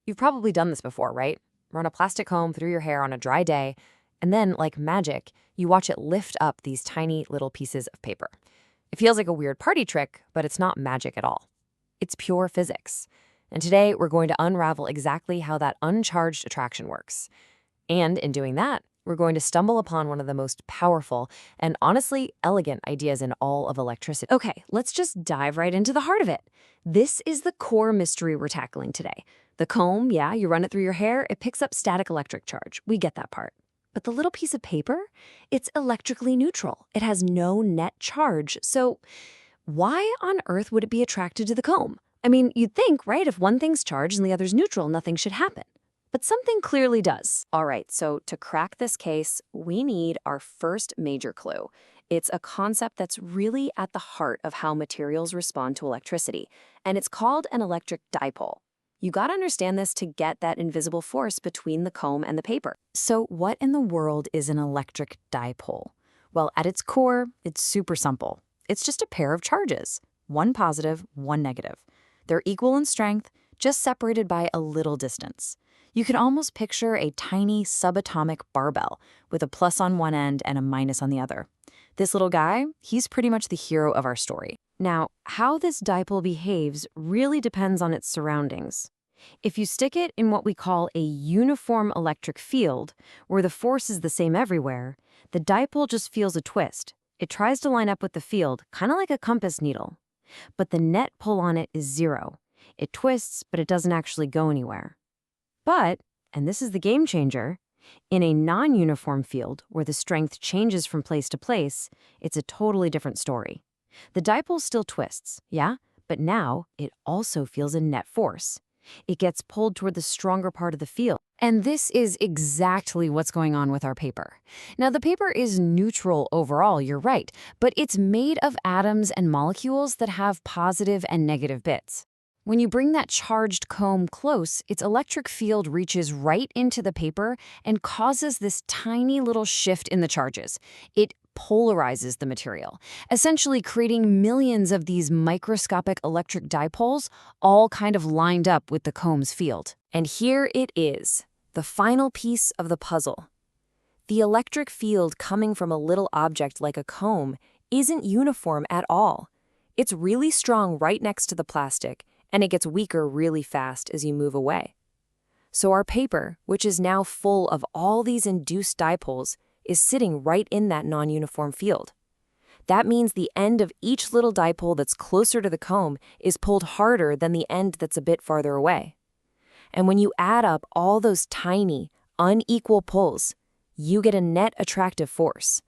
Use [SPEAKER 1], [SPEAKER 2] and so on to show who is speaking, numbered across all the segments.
[SPEAKER 1] You've probably done this before, right? Run a plastic comb through your hair on a dry day, and then, like magic, you watch it lift up these tiny little pieces of paper. It feels like a weird party trick, but it's not magic at all. It's pure physics. And today, we're going to unravel exactly how that uncharged attraction works. And in doing that, we're going to stumble upon one of the most powerful and honestly elegant ideas in all of electricity. Okay, let's just dive right into the heart of it. This is the core mystery we're tackling today. The comb, yeah, you run it through your hair, it picks up static electric charge. We get that part. But the little piece of paper, it's electrically neutral. It has no net charge. So why on earth would it be attracted to the comb? I mean, you'd think, right, if one thing's charged and the other's neutral, nothing should happen. But something clearly does. All right, so to crack this case, we need our first major clue. It's a concept that's really at the heart of how materials respond to electricity, and it's called an electric dipole. You gotta understand this to get that invisible force between the comb and the paper. So what in the world is an electric dipole? Well, at its core, it's super simple. It's just a pair of charges, one positive, one negative. They're equal in strength, just separated by a little distance. You can almost picture a tiny subatomic barbell with a plus on one end and a minus on the other. This little guy, he's pretty much the hero of our story. Now, how this dipole behaves really depends on its surroundings. If you stick it in what we call a uniform electric field, where the force is the same everywhere, the dipole just feels a twist. It tries to line up with the field, kind of like a compass needle. But the net pull on it is zero. It twists, but it doesn't actually go anywhere. But, and this is the game changer, in a non-uniform field where the strength changes from place to place, it's a totally different story. The dipole still twists, yeah? But now it also feels a net force. It gets pulled toward the stronger part of the field. And this is exactly what's going on with our paper. Now, the paper is neutral overall, you're right, but it's made of atoms and molecules that have positive and negative bits. When you bring that charged comb close, its electric field reaches right into the paper and causes this tiny little shift in the charges. It polarizes the material, essentially creating millions of these microscopic electric dipoles, all kind of lined up with the comb's field. And here it is, the final piece of the puzzle. The electric field coming from a little object like a comb isn't uniform at all. It's really strong right next to the plastic, and it gets weaker really fast as you move away. So our paper, which is now full of all these induced dipoles, is sitting right in that non-uniform field. That means the end of each little dipole that's closer to the comb is pulled harder than the end that's a bit farther away. And when you add up all those tiny, unequal pulls, you get a net attractive force.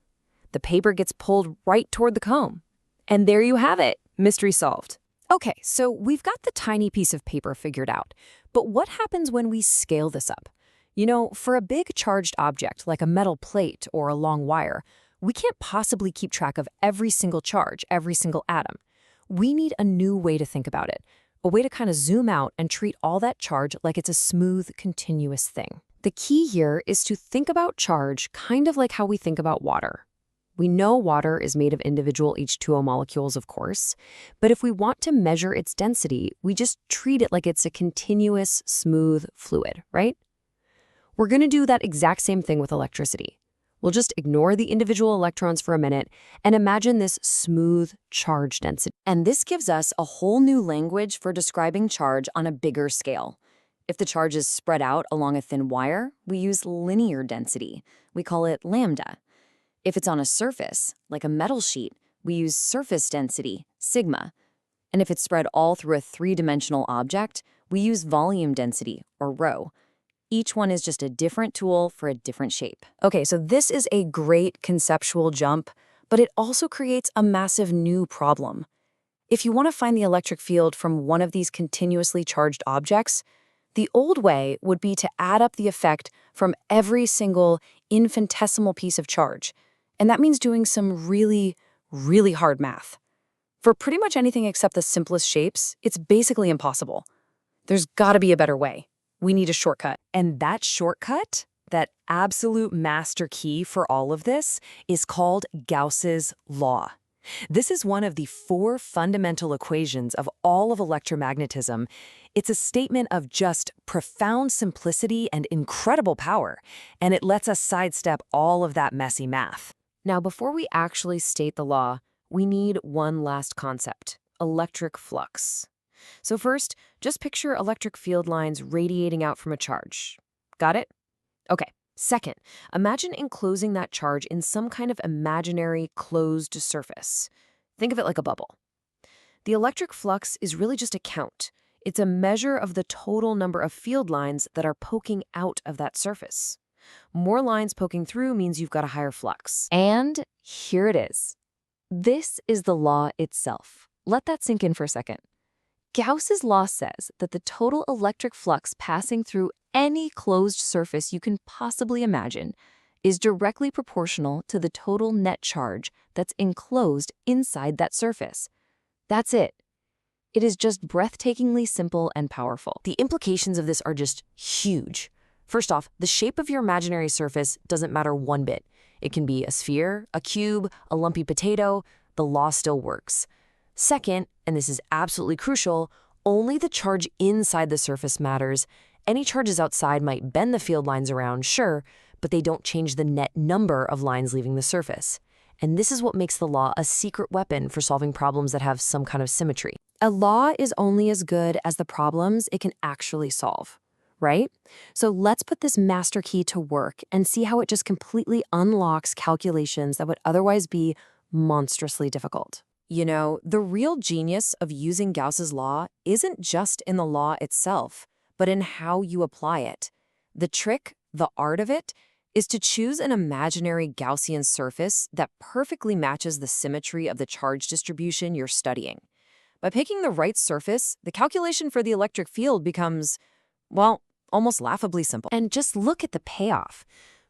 [SPEAKER 1] The paper gets pulled right toward the comb. And there you have it, mystery solved. Okay, so we've got the tiny piece of paper figured out, but what happens when we scale this up? You know, for a big charged object like a metal plate or a long wire, we can't possibly keep track of every single charge, every single atom. We need a new way to think about it, a way to kind of zoom out and treat all that charge like it's a smooth, continuous thing. The key here is to think about charge kind of like how we think about water. We know water is made of individual H2O molecules, of course, but if we want to measure its density, we just treat it like it's a continuous, smooth fluid, right? We're going to do that exact same thing with electricity. We'll just ignore the individual electrons for a minute and imagine this smooth charge density. And this gives us a whole new language for describing charge on a bigger scale. If the charge is spread out along a thin wire, we use linear density. We call it lambda. If it's on a surface, like a metal sheet, we use surface density, sigma. And if it's spread all through a three-dimensional object, we use volume density, or rho. Each one is just a different tool for a different shape. Okay, so this is a great conceptual jump, but it also creates a massive new problem. If you want to find the electric field from one of these continuously charged objects, the old way would be to add up the effect from every single infinitesimal piece of charge. And that means doing some really, really hard math. For pretty much anything except the simplest shapes, it's basically impossible. There's gotta be a better way. We need a shortcut. And that shortcut, that absolute master key for all of this, is called Gauss's law.
[SPEAKER 2] This is one of the four fundamental equations of all of electromagnetism. It's a statement of just profound simplicity and incredible power, and it lets us sidestep all of that messy math.
[SPEAKER 1] Now, before we actually state the law, we need one last concept: electric flux. So first, just picture electric field lines radiating out from a charge. Got it? Okay. Second, imagine enclosing that charge in some kind of imaginary closed surface. Think of it like a bubble. The electric flux is really just a count. It's a measure of the total number of field lines that are poking out of that surface. More lines poking through means you've got a higher flux. And here it is. This is the law itself. Let that sink in for a second. Gauss's law says that the total electric flux passing through any closed surface you can possibly imagine is directly proportional to the total net charge that's enclosed inside that surface. That's it. It is just breathtakingly simple and powerful. The implications of this are just huge. First off, the shape of your imaginary surface doesn't matter one bit. It can be a sphere, a cube, a lumpy potato. The law still works. Second, and this is absolutely crucial, only the charge inside the surface matters. Any charges outside might bend the field lines around, sure, but they don't change the net number of lines leaving the surface. And this is what makes the law a secret weapon for solving problems that have some kind of symmetry. A law is only as good as the problems it can actually solve, right? So let's put this master key to work and see how it just completely unlocks calculations that would otherwise be monstrously difficult. You know, the real genius of using Gauss's law isn't just in the law itself, but in how you apply it. The trick, the art of it, is to choose an imaginary Gaussian surface that perfectly matches the symmetry of the charge distribution you're studying. By picking the right surface, the calculation for the electric field becomes, well, almost laughably simple. And just look at the payoff.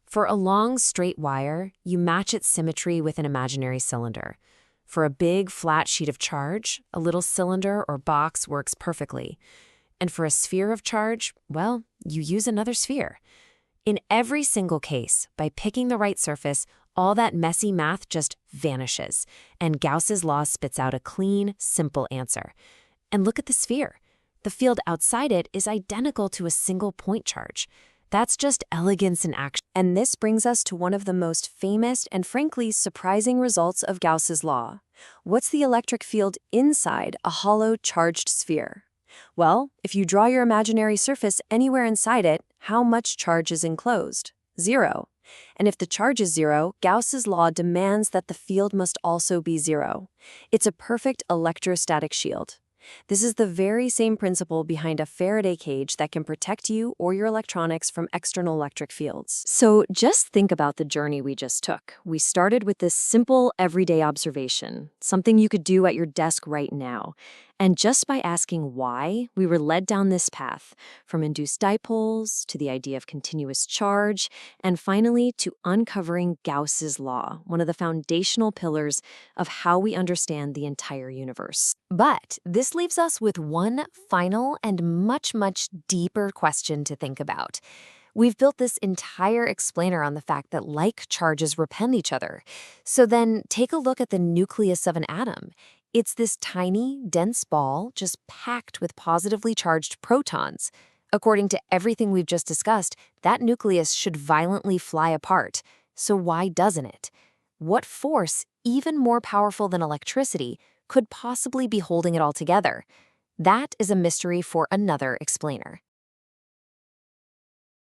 [SPEAKER 1] For a long, straight wire, you match its symmetry with an imaginary cylinder. For a big, flat sheet of charge, a little cylinder or box works perfectly. And for a sphere of charge, well, you use another sphere. In every single case, by picking the right surface, all that messy math just vanishes, and Gauss's law spits out a clean, simple answer. And look at the sphere. The field outside it is identical to a single point charge. That's just elegance in action. And this brings us to one of the most famous and frankly surprising results of Gauss's law. What's the electric field inside a hollow charged sphere? Well, if you draw your imaginary surface anywhere inside it, how much charge is enclosed? 0. And if the charge is 0, Gauss's law demands that the field must also be 0. It's a perfect electrostatic shield. This is the very same principle behind a Faraday cage that can protect you or your electronics from external electric fields. So just think about the journey we just took. We started with this simple, everyday observation, something you could do at your desk right now. And just by asking why, we were led down this path, from induced dipoles to the idea of continuous charge, and finally to uncovering Gauss's law, one of the foundational pillars of how we understand the entire universe. But this leaves us with one final and much, much deeper question to think about. We've built this entire explainer on the fact that like charges repel each other. So then take a look at the nucleus of an atom. It's this tiny, dense ball just packed with positively charged protons. According to everything we've just discussed, that nucleus should violently fly apart. So why doesn't it? What force, even more powerful than electricity, could possibly be holding it all together? That is a mystery for another explainer.